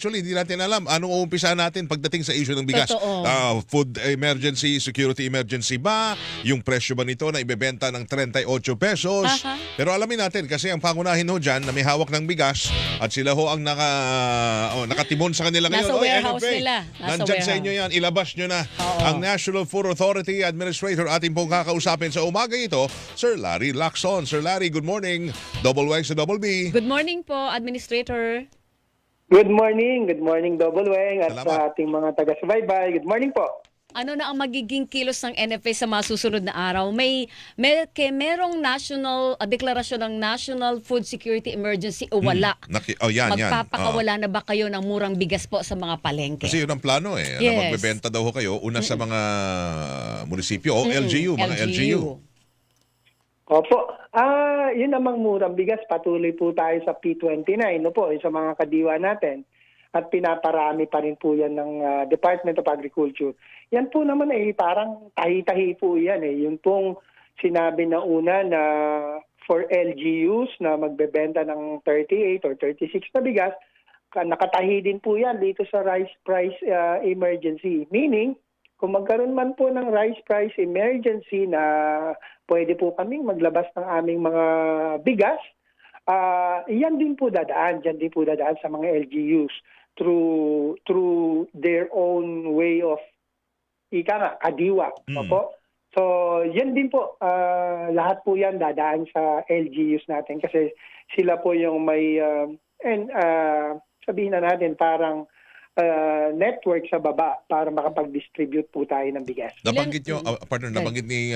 Actually, hindi natin alam anong uumpisa natin pagdating sa issue ng bigas. Totoo. Food emergency, security emergency ba? Yung presyo ba nito na ibebenta ng 38 pesos? Aha. Pero alamin natin kasi ang pangunahin ho dyan na may hawak ng bigas at sila ho ang nakatibon sa kanila ngayon. Nasa Oy, warehouse NFA, nila. Nasa nandyan sa warehouse. inyo yan. Ilabas nyo na. Oo. Ang National Food Authority Administrator ating pong kakausapin sa umaga ito, Sir Larry Lacson. Sir Larry, good morning. Double Y sa Double B. Good morning po, Administrator. Good morning, Double Weng at Salamat. sa ating mga taga-subaybay. Good morning po. Ano na ang magiging kilos ng NFA sa mga susunod na araw? Merong national deklarasyon ng National Food Security Emergency o wala? Yan. Magpapakawala na ba kayo ng murang bigas po sa mga palengke? Kasi yun ang plano na Yes. magbebenta daw ho kayo una sa mga munisipyo o LGU, mga LGU. Opo. Yun namang murang bigas. Patuloy po tayo sa P29 no po, sa mga kadiwa natin. At pinaparami pa rin po yan ng Department of Agriculture. Yan po naman parang tahi-tahi po yan Yun pong sinabi na una na for LGUs na magbebenta ng 38 or 36 na bigas, nakatahi din po yan dito sa rice price emergency. Meaning, kung magkaroon man po ng rice price emergency na pwede po kaming maglabas ng aming mga bigas, yan din po dadaan. Yan din po dadaan sa mga LGUs through their own way of kadiwa. Opo. So, yan din po. Lahat po yan dadaan sa LGUs natin kasi sila po yung may, sabihin na natin parang network sa baba para makapag-distribute po tayo ng bigas. Nabanggit nyo, nabanggit ni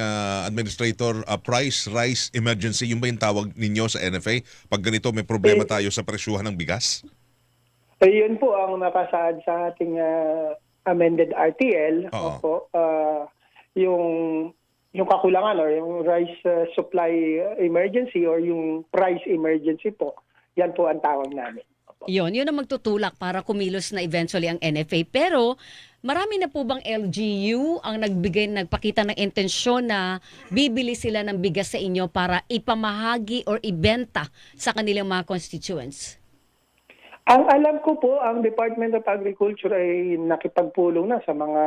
Administrator Price Rice Emergency. Yung ba yung tawag ninyo sa NFA? Pag ganito may problema tayo sa presyuhan ng bigas? Yun po ang nakasaad sa ating amended RTL. Oo. Opo, yung kakulangan or yung rice supply emergency or yung price emergency po, yan po ang tawag namin. Yun ang magtutulak para kumilos na eventually ang NFA. Pero marami na po bang LGU ang nagpakita ng intensyon na bibili sila ng bigas sa inyo para ipamahagi or ibenta sa kanilang mga constituents? Ang alam ko po, ang Department of Agriculture ay nakipagpulong na sa mga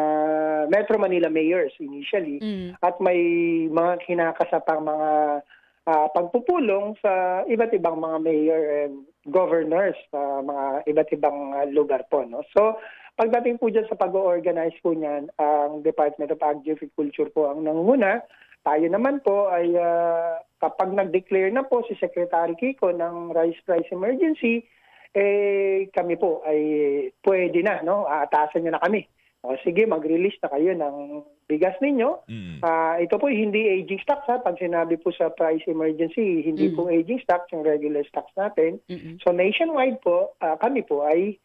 Metro Manila mayors initially at may mga kinakasapang mga pagpupulong sa iba't ibang mga mayor and governors sa mga iba't ibang lugar po. No? So, pagdating po dyan sa pag-organize po niyan, ang Department of Agriculture po ang nanguna. Tayo naman po ay kapag nag-declare na po si Secretary Kiko ng rice price emergency, kami po ay pwede na, no? Aatasan niyo na kami. O sige, mag-release na kayo ng bigas ninyo. Ito po hindi aging stocks ha. Pag sinabi po sa price emergency, hindi po aging stocks, yung regular stocks natin. So nationwide po, kami po ay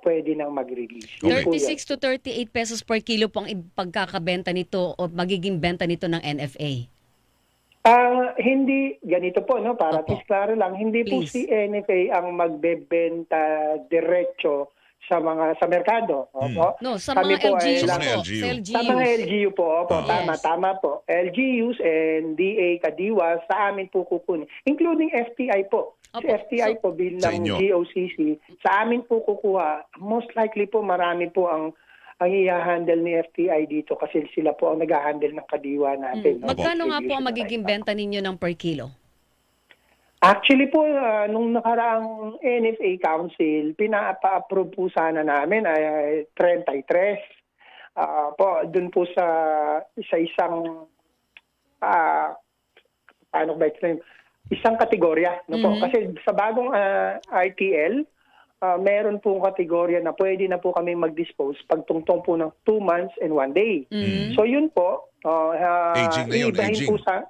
pwede nang mag-release. Yun po 36 to 38 pesos per kilo po ang pagkakabenta nito o magiging benta nito ng NFA. Hindi, ganito po, no? Para at least klaro lang, hindi po Please. si NFA ang magbebenta diretso sa merkado. Opo. No, sa Kami mga po ay LGUs Sa po. mga LGU. Sa LGUs. Sa mga LGU po, opo, Yes. tama po. LGUs and DA Kadiwa sa amin po kukunin. Including FTI po. Si Opo. FTI po Sa bilang inyo. GOCC, sa amin po kukuha. Most likely po marami po ang i-handle ni FTI dito kasi sila po ang nag-handle ng kadiwa natin. no? Magkano nga po ang Distribution magiging right now. benta ninyo ng per kilo? Actually po, nung nakaraang NFA Council, pinapa-approve po sana namin ay 33. Po, dun po sa isang, paano ba ito? Isang kategorya. No po? Kasi sa bagong RTL, meron pong kategorya na pwede na po kami mag-dispose pagtungtong po ng 2 months and 1 day. So yun po, Aging na yun, iibahin aging. po sa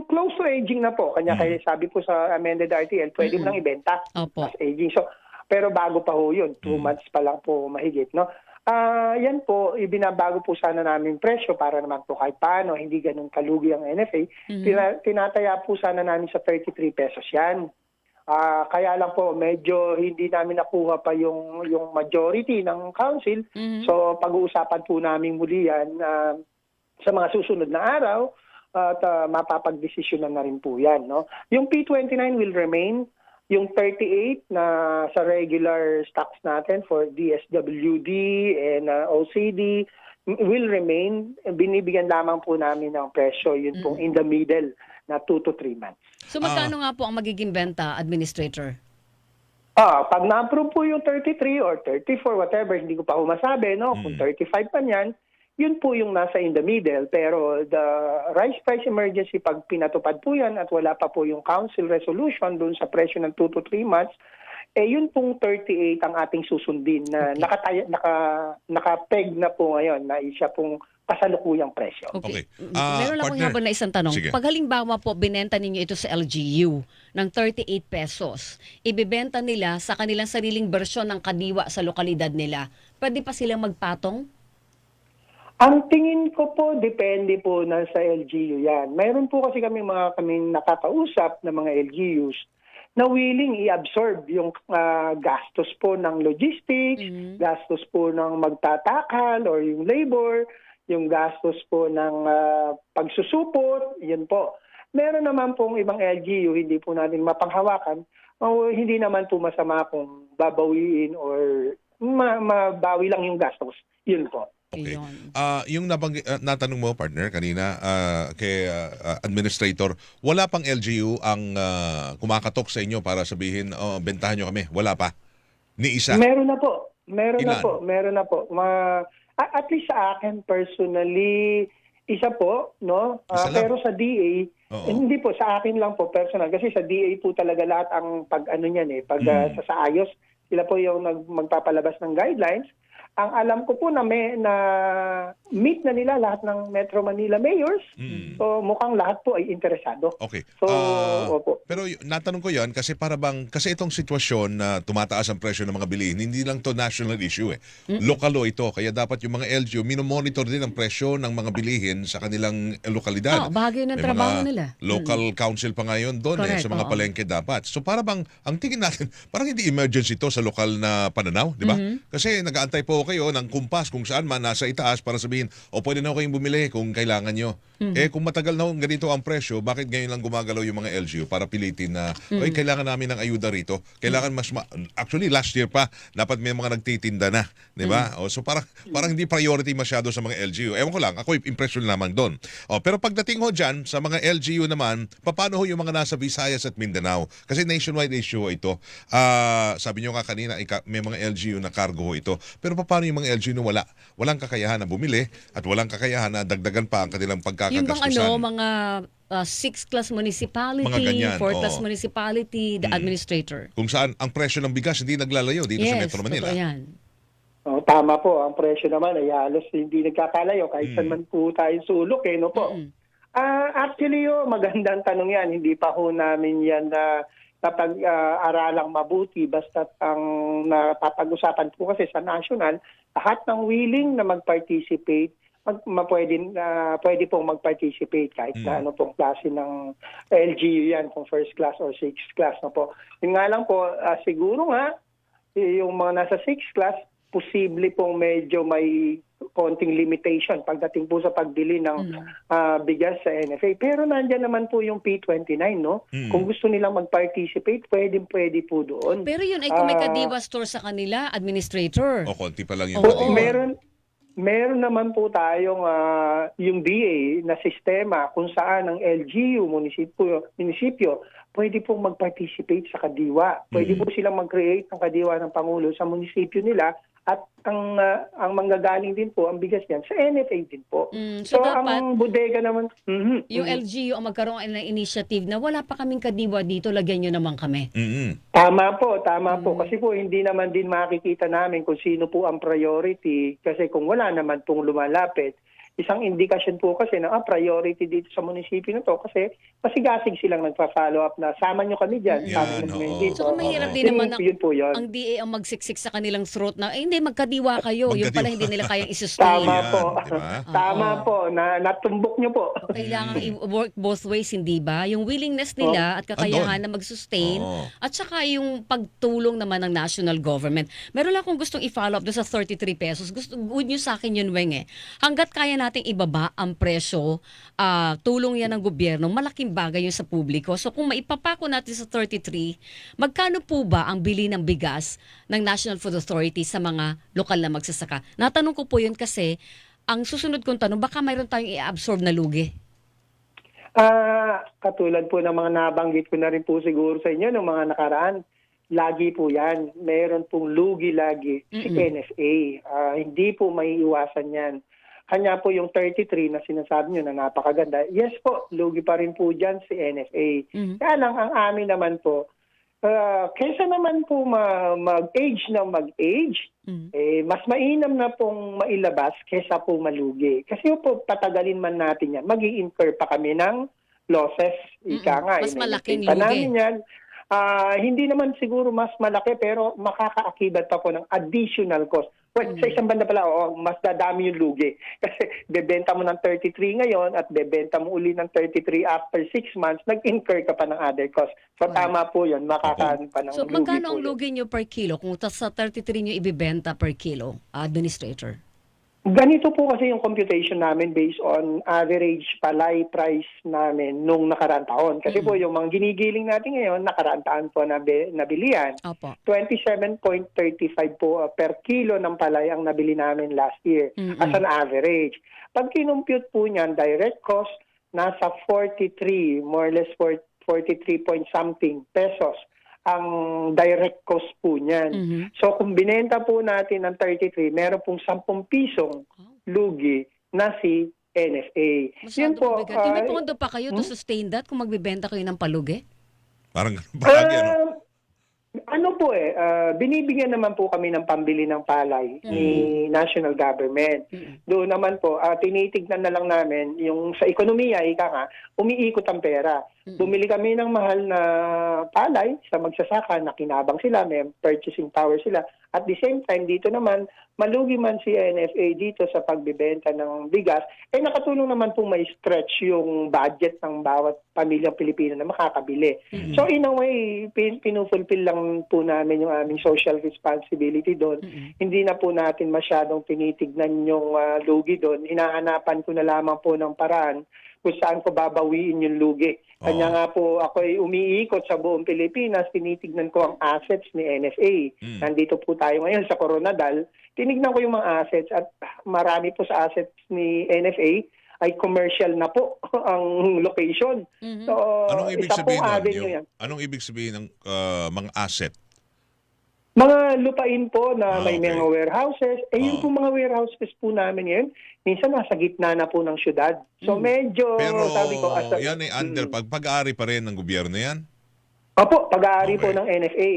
close to aging na po. Kanya kaya sabi po sa amended RTL, pwede mo nang ibenta Opo. as aging. So, pero bago pa ho yun, 2 months pa lang po mahigit. No? Yan po, ibinabago po sana namin presyo para naman po kahit paano, hindi ganun kalugi ang NFA. Tinataya po sana namin sa 33 pesos yan. Kaya lang po, medyo hindi namin nakuha pa yung majority ng council. So, pag-uusapan po namin muli yan sa mga susunod na araw at mapapagdesisyonan na rin po yan. No? Yung P29 will remain Yung 38 na sa regular stocks natin for DSWD and OCD will remain. Binibigyan lamang po namin ng presyo. Yun pong in the middle na 2 to 3 months. So magkano nga po ang magiging benta, Administrator? Pag na-approve po yung 33 or 34, whatever, hindi ko pa masabi, no? Kung 35 pa niyan, yun po yung nasa in the middle. Pero the rice price emergency, pag pinatupad po yan at wala pa po yung council resolution dun sa presyo ng 2 to 3 months, yun pong 38 ang ating susundin na nakapeg na po ngayon na siya pong kasalukuyang presyo. Okay. Meron lang akong Partner. habang na isang tanong. Sige. Pag halimbawa po, binenta ninyo ito sa LGU ng 38 pesos, ibibenta nila sa kanilang sariling bersyon ng kadiwa sa lokalidad nila, pwede pa silang magpatong? Ang tingin ko po, depende po na sa LGU yan. Mayroon po kasi kami nakakausap na mga LGUs na willing i-absorb yung gastos po ng logistics, gastos po ng magtatakal or yung labor, yung gastos po ng pagsusupot, yun po. Meron naman pong ibang LGU, hindi po natin mapanghawakan, hindi naman po masama kung babawiin or mabawi lang yung gastos. Yun po. Okay. Ayun. Yung natanong mo, partner, kanina kay Administrator, wala pang LGU ang kumakatok sa inyo para sabihin, bentahan nyo kami. Wala pa? Ni isa? Meron na po. Meron Ilan? na po. At least sa akin personally, isa po, no? Isa lang? Pero sa DA, Oo. hindi po, sa akin lang po personal. Kasi sa DA po talaga lahat ang pag-ano niyan pag sa ayos, sila po yung magpapalabas ng guidelines. Ang alam ko po na meet na nila lahat ng Metro Manila mayors. So mukhang lahat po ay interesado. Okay. So, opo. Pero natanong ko yan kasi kasi itong sitwasyon na tumataas ang presyo ng mga bilihin, hindi lang to national issue Lokalo ito. Kaya dapat yung mga LGU, minomonitor din ang presyo ng mga bilihin sa kanilang lokalidad. Bahagi yun ng May trabaho mga nila. Local council pa ngayon doon Correct, sa mga oo. palengke dapat. So para bang, ang tingin natin, parang hindi emergency to sa lokal na pananaw, di ba? Kasi nag-aantay po kayo ng kumpas kung saan man nasa itaas para sabihin, pwede na kayong bumili kung kailangan nyo. Kung matagal na ganito ang presyo, bakit ngayon lang gumagalaw yung mga LGU para pilitin na, kailangan namin ng ayuda rito. Kailangan actually last year pa, dapat may mga nagtitinda na, di ba? So parang hindi priority masyado sa mga LGU. Ewan ko lang, ako impression lamang doon. Pero pagdating ho dyan, sa mga LGU naman, paano ho yung mga nasa Visayas at Mindanao? Kasi nationwide issue ito. Sabi nyo nga kanina, may mga LGU na cargo ho ito. Pero paano yung mga LGU na walang kakayahan na bumili at walang kakayahan na dagdagan pa ang kanilang Yung bang pagkakagastusan? mga 6th class municipality, Mga ganyan, 4th class oo. municipality, the administrator. Kung saan ang presyo ng bigas hindi naglalayo dito sa Yes, Metro Manila. totoo yan. Tama po, ang presyo naman ay halos hindi nagkakalayo kahit saan man po tayo sulok no po. Actually magandang tanong yan. Hindi pa ho namin yan na napag-aralang mabuti basta ang napapag-usapan po kasi sa national, lahat ng willing na mag-participate, pwede pong mag-participate kahit na ano pong klase ng LGU yan, kung first class or sixth class. No po. Yun nga lang po, siguro nga, yung mga nasa sixth class, posible pong medyo may konting limitation pagdating po sa pagbili ng bigas sa NFA. Pero nandiyan naman po yung P29, no? Kung gusto nilang mag-participate, pwede po doon. Pero yun ay kung may kadiwa store sa kanila, administrator. Konti pa lang yung Oo. Meron naman po tayong yung DA na sistema kung saan ang LGU, munisipyo, pwede pong mag-participate sa kadiwa. Pwede po silang mag-create ng kadiwa ng Pangulo sa munisipyo nila at ang manggagaling din po, ang bigas niyan, sa NFA din po. So So, dapat, ang bodega naman, yung LGU ang magkaroon ng initiative na wala pa kaming kadiwa dito, lagyan nyo naman kami. Tama po. Kasi po hindi naman din makikita namin kung sino po ang priority. Kasi kung wala naman pong lumalapit, isang indikasyon po kasi na priority dito sa munisipyo na to kasi masigasig silang nagpa-follow up na sama nyo kami dyan. Yan, oo. So kung mahirap din naman Yun po yun. ang DA ang magsiksik sa kanilang throat na, hindi, magkadiwa kayo. Yung pala hindi nila kayang isustain. Tama Yan, po. diba? Tama po. Natumbok nyo po. Kailangan i-work both ways, hindi ba? Yung willingness nila at kakayahan na mag-sustain at saka yung pagtulong naman ng national government. Meron lang akong gustong i-follow up doon sa 33 pesos. Good news sa akin yun, Weng. Hanggat kaya natin nating ibaba ang presyo, tulong yan ng gobyerno, malaking bagay yun sa publiko. So kung maipapako natin sa 33, magkano po ba ang bili ng bigas ng National Food Authority sa mga lokal na magsasaka? Natanong ko po yun kasi ang susunod kong tanong, baka mayroon tayong i-absorb na lugi. Katulad po ng mga nabanggit ko na rin po siguro sa inyo ng mga nakaraan, lagi po yan. Meron pong lugi lagi si NFA. Hindi po maiiwasan yan. Kanya po yung 33 na sinasabi nyo na napakaganda, yes po, lugi pa rin po dyan si NFA. Kaya lang, ang amin naman po, kaysa naman po mag-age na mag-age, mas mainam na pong mailabas kaysa po malugi. Kasi po, patagalin man natin yan, mag-i-incur pa kami ng losses. Ika nga, Mas malaking pa lugi. namin yan. Hindi naman siguro mas malaki pero makakaakibat pa po ng additional cost. Well, sa isang banda pala, mas dadami yung lugi. Kasi bebenta mo ng 33 ngayon at bebenta mo uli ng 33 after 6 months, nag-incur ka pa ng other cost. So tama po yun, makakaan pa ng So lugi magkano po ang yun. lugi nyo per kilo kung sa 33 nyo ibibenta per kilo, Administrator? Ganito po kasi yung computation namin based on average palay price namin nung nakaraang taon. Kasi po yung mga ginigiling natin ngayon, nakaraang taon po na nabilihan. Opo. 27.35 po per kilo ng palay ang nabili namin last year as an average. Pag kinumpute po niyan, direct cost, nasa 43, more or less 43 point something pesos ang direct cost po niyan. So kung binenta po natin ng 33, meron pong 10 pisong lugi na si NFA. Masyado mabigat. May pondo pa kayo to sustain that kung magbibenta kayo ng palugi? Parang ganun palagi, ano? Ano po binibigyan naman po kami ng pambili ng palay ni national government. Doon naman po, tinitignan na lang namin yung sa ekonomiya, ika nga, umiikot ang pera. Bumili kami ng mahal na palay sa magsasaka na kinabang sila, may purchasing power sila. At the same time, dito naman, malugi man si NFA dito sa pagbibenta ng bigas, nakatulong naman po may stretch yung budget ng bawat pamilyang Pilipino na makakabili. So in a way, pinufulfill lang po namin yung aming social responsibility doon. Hindi na po natin masyadong tinitignan yung lugi doon. Hinahanapan ko na lamang po ng paraan kung saan ko babawiin yung lugi. Kanya nga po ako ay umiikot sa buong Pilipinas, tinitignan ko ang assets ni NFA. Nandito po tayo ngayon sa Coronadal, tinignan ko yung mga assets at marami po sa assets ni NFA ay commercial na po ang location. So, Anong ibig isa sabihin pong nun? avenue yan. Anong ibig sabihin ng mga asset? Mga lupain po na may okay. mga warehouses. Yung po mga warehouses po namin ngayon, minsan nasa gitna na po ng syudad. So medyo, Pero sabi ko, yan ay under pag-aari pa rin ng gobyerno yan? Opo, pag-aari po Okay. ng NFA.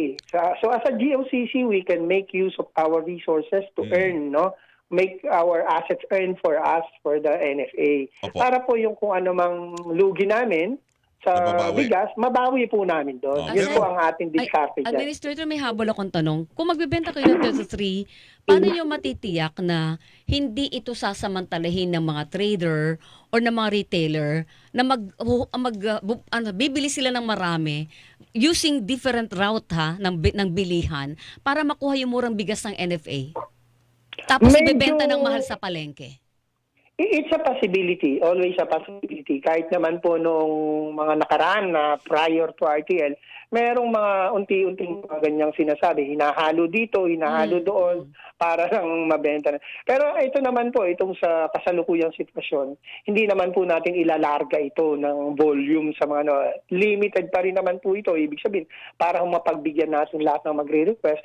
So as a GOCC, we can make use of our resources to earn, no? Make our assets earn for us, for the NFA. Opo. Para po yung kung ano mang lugi namin sa Mababawi. bigas, mabawi po namin doon. Okay. Yun po ang ating diskarte dyan. Administrator, may habol akong tanong. Kung magbibenta kayo ng 33, paano nyo matitiyak na hindi ito sasamantalahin ng mga trader or ng mga retailer na bibili sila ng marami using different route ng bilihan para makuha yung murang bigas ng NFA? Tapos Medyo- ibebenta ng mahal sa palengke. It's a possibility, always a possibility. Kahit naman po nung mga nakaraan na prior to RTL, merong mga unti-unting mga ganyang sinasabi. Hinahalo dito, hinahalo doon para lang mabenta. Pero ito naman po, itong sa kasalukuyang sitwasyon, hindi naman po natin ilalarga ito ng volume sa mga limited pa rin naman po ito. Ibig sabihin, para mapagbigyan natin lahat ng magre-request,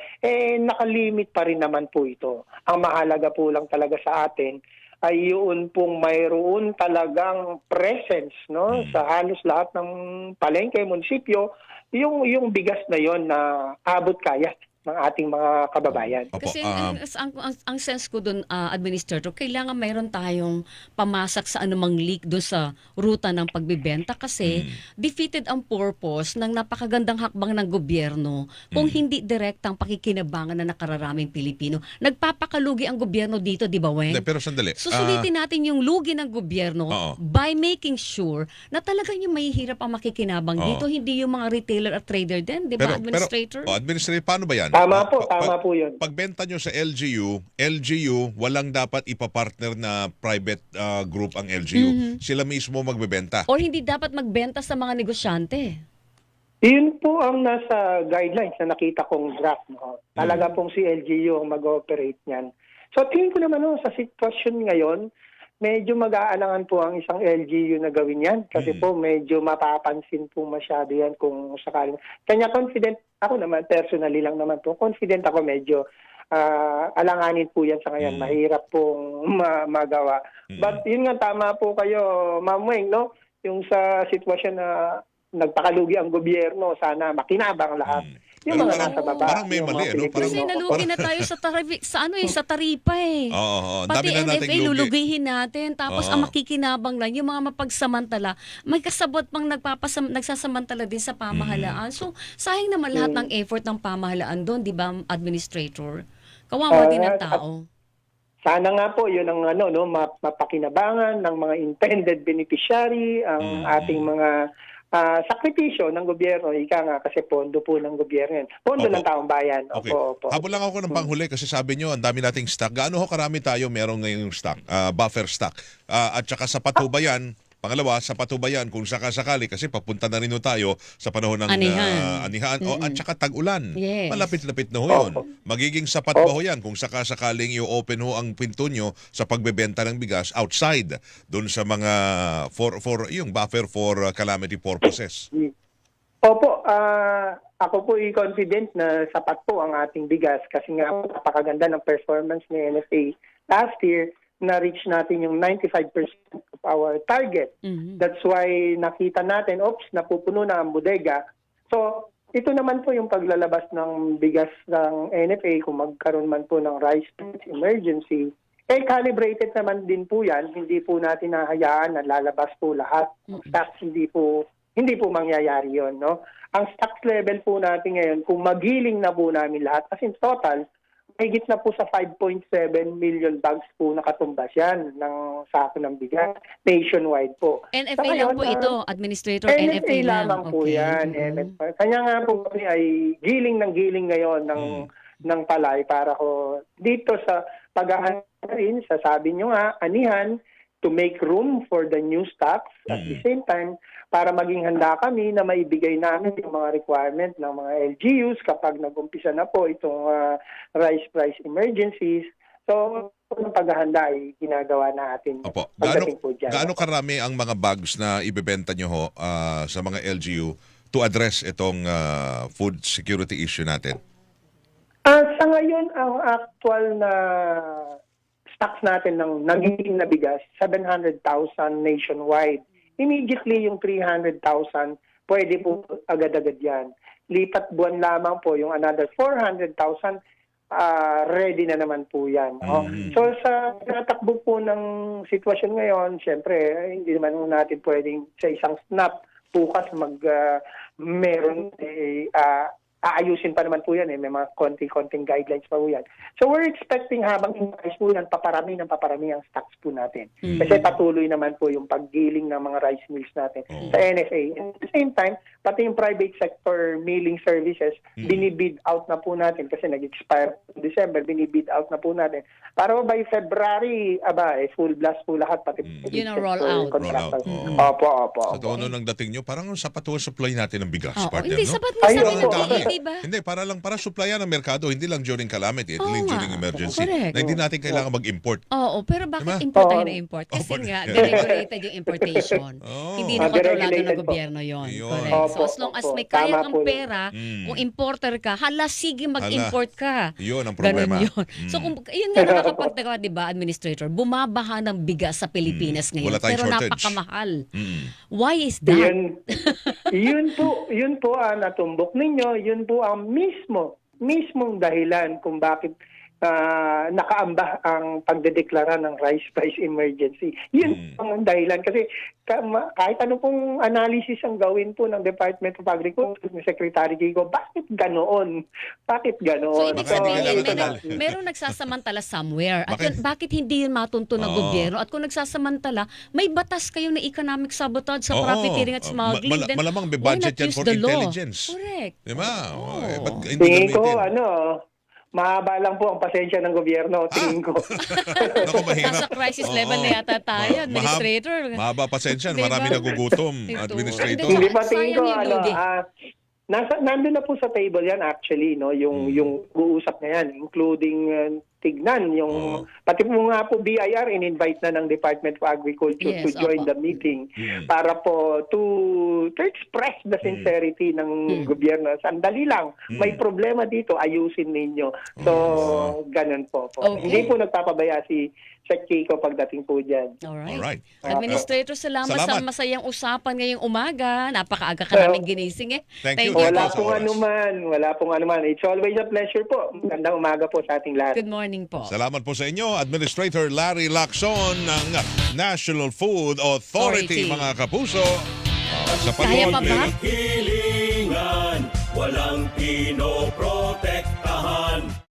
nakalimit pa rin naman po ito. Ang mahalaga po lang talaga sa atin, ay yun pong mayroon talagang presence no sa halos lahat ng palengke, munisipyo, yung bigas na yon na abot kaya ng ating mga kababayan. Opo, Kasi ang sense ko doon, Administrator, kailangan mayroon tayong pamasak sa anumang leak doon sa ruta ng pagbibenta kasi defeated ang purpose ng napakagandang hakbang ng gobyerno kung hindi direktang pakikinabangan na nakararaming Pilipino. Nagpapakalugi ang gobyerno dito, di ba, Weng? Hindi, pero sandali. Susulitin natin yung lugi ng gobyerno Oo. by making sure na talagang yung mahihirap ang makikinabang Oo. dito, hindi yung mga retailer at trader din, di ba, Administrator? Administrator, paano ba yan? Tama po, tama po yun. Pagbenta nyo sa LGU, walang dapat ipapartner na private group ang LGU. Sila mismo magbebenta. Or hindi dapat magbenta sa mga negosyante. Yun po ang nasa guidelines na nakita kong draft. No? Talaga pong si LGU ang mag-operate niyan. So tingin ko naman sa sitwasyon ngayon, medyo mag-aalangan po ang isang LGU na gawin yan. Kasi po medyo mapapansin po masyado yan kung sakaling. Kanya confident, ako naman personally lang naman po, confident ako medyo alanganin po yan sa ngayon. Mahirap pong magawa. But yun nga, tama po kayo, Ma'am Weng, no? Yung sa sitwasyon na nagpakalugi ang gobyerno, sana makinabang lahat. Yung mga nasa baba. Parang may mali, ano? Kasi nalugi na tayo sa taripa eh. Oo, Pati dami na nating NFA, lugi. lulugihin natin. Tapos Oo. ang makikinabang lang, yung mga mapagsamantala, may kasabot pang nagsasamantala din sa pamahalaan. So, sayang naman lahat ng effort ng pamahalaan doon, di ba, Administrator? Kawawa din ang tao. Sana nga po, yun ang mapakinabangan ng mga intended beneficiary, ang ating mga sakripisyo ng gobyerno, ika nga kasi pondo po ng gobyerno yan. Pondo Opo. ng taong bayan. Okay. Opo. Habol lang ako ng panghuli kasi sabi nyo, ang dami nating stock. Gaano ho karami tayo meron ngayong stock, buffer stock? At saka sapat ho ba yan? Pangalawa, sapat ho ba yan kung sakasakali kasi papunta na rin ho tayo sa panahon ng anihan at saka tag-ulan. Yes. Malapit-lapit na ho yun. Magiging sapat ba ho yan kung sakasakaling i-open ho ang pinto nyo sa pagbebenta ng bigas outside doon sa mga for yung buffer for calamity purposes? Opo, ako po confident na sapat po ang ating bigas kasi nga napakaganda ng performance ni NFA last year. Na-reach natin yung 95% of our target. That's why nakita natin, napupuno na ang bodega. So, ito naman po yung paglalabas ng bigas ng NFA kung magkaroon man po ng rice emergency. Calibrated naman din po yan. Hindi po natin nahayaan na lalabas po lahat. Stocks, hindi po mangyayari yon, no? Ang stocks level po natin ngayon, kung magiling na po namin lahat, as in total, higit na po sa 5.7 million bags po nakatumbas yan ng sako ng bigas nationwide po. NFA Sa lang po ngayon, ito, Administrator, NFA NFA lang. lamang po Okay. yan. Kanya nga po kami ay giling ng giling ngayon ng palay para ko dito sa pag-ahanda rin, sasabi nyo nga, anihan, to make room for the new stocks at the same time para maging handa kami na maibigay namin yung mga requirement ng mga LGUs kapag nag-umpisa na po itong rice price emergencies. So, ang paghahanda ay ginagawa natin. Opo. Pagdating po dyan. Gaano karami ang mga bags na ibebenta nyo ho sa mga LGU to address itong food security issue natin? Sa ngayon, ang actual na stocks natin ng nagiging na bigas, 700,000 nationwide. Immediately, yung 300,000, pwede po agad-agad yan. Lipat buwan lamang po, yung another 400,000, ready na naman po yan. So, sa natakbo po ng sitwasyon ngayon, syempre, hindi naman natin pwedeng sa isang snap, bukas meron aayusin pa naman po yan may mga konting guidelines pa po yan. So we're expecting habang increase po yan, paparami ang stocks po natin. Kasi patuloy naman po yung paggiling ng mga rice mills natin sa NFA. At the same time, pati yung private sector milling services, binibid out na po natin kasi nag-expire December, binibid out na po natin. Para by February, full blast po lahat, pati Yun ang roll out. contractors. Oo. Opo. Sa tono ng dating nyo, parang sapat ho ang supply natin ng bigas, Oo, partner, hindi no? sapat na Ayun, sabi ng oo. DA, di ba? Hindi, para supplyan ng merkado, hindi lang during calamity, hindi Oo during nga. emergency. Correct. Na hindi natin kailangan mag-import. Oo, pero bakit Diba? import tayo na import? Kasi Oo, nga, yeah. deregulated yung importation. Oo. Hindi na kontrolado ng Deregulated po. gobyerno yon. Yun. Correct. So Opo, as long as opo. may kaya Tama kang po yun. pera, kung importer ka, sige mag-import ka. Yun ang problema. Ganun yun. So kung yun nga nakakapagtaka, di ba, Administrator, bumabaha ng bigas sa Pilipinas ngayon. Wala tayong Pero shortage. napakamahal. Mm. Why is that? Yun po ang natumbok ninyo, yun po ang mismong dahilan kung bakit nakaamba ang pagdedeklara ng rice price emergency. Yun ang dahilan. Kasi kahit ano pong analysis ang gawin po ng Department of Agriculture, ni Secretary Gigo, bakit ganoon? Bakit So, ganoon? ibig Baka hindi sabihin, kailangan merong nagsasamantala somewhere. At Bakit? bakit hindi yun matunto ng Oo. gobyerno? At kung nagsasamantala, may batas kayo na economic sabotage sa Oo. profiteering at smuggling. Then, Malamang may why budget not yan use for the law? intelligence. Correct. Diba? Oo. Ba't hindi Tingin ko, gamitin? mahaba lang po ang pasensya ng gobyerno. Tingin ko. Naku, mahirap. Nasa crisis Oo. level na yata tayo, administrator. Mahaba pasensya, Diba? marami nagugutom, Ito. administrator. Hindi pa tingin ko, Sayang yung lugi. nandun na po sa table yan actually, no, yung uusap na yan, including tignan, yung, pati po nga po BIR, in-invite na ng Department of Agriculture Yes, to join opo. the meeting para po to express the sincerity ng gobyerno. Sandali lang, may problema dito, ayusin ninyo. So, ganun po. Okay. Hindi po nagpapabaya si Sec Kiko pagdating po dyan. Alright. Administrator, salamat sa Salamat. masayang usapan ngayong umaga. Napakaaga ka namin ginising eh. Thank you. Wala Sa pong oras. wala pong anuman. It's always a pleasure po. Magandang umaga po sa ating lahat. Good morning po. Salamat po sa inyo, Administrator Larry Lacson ng National Food Authority, Authority. mga kapuso. Sa Kaya pa ba? patuloy- Hilingan, walang pinoprotektahan.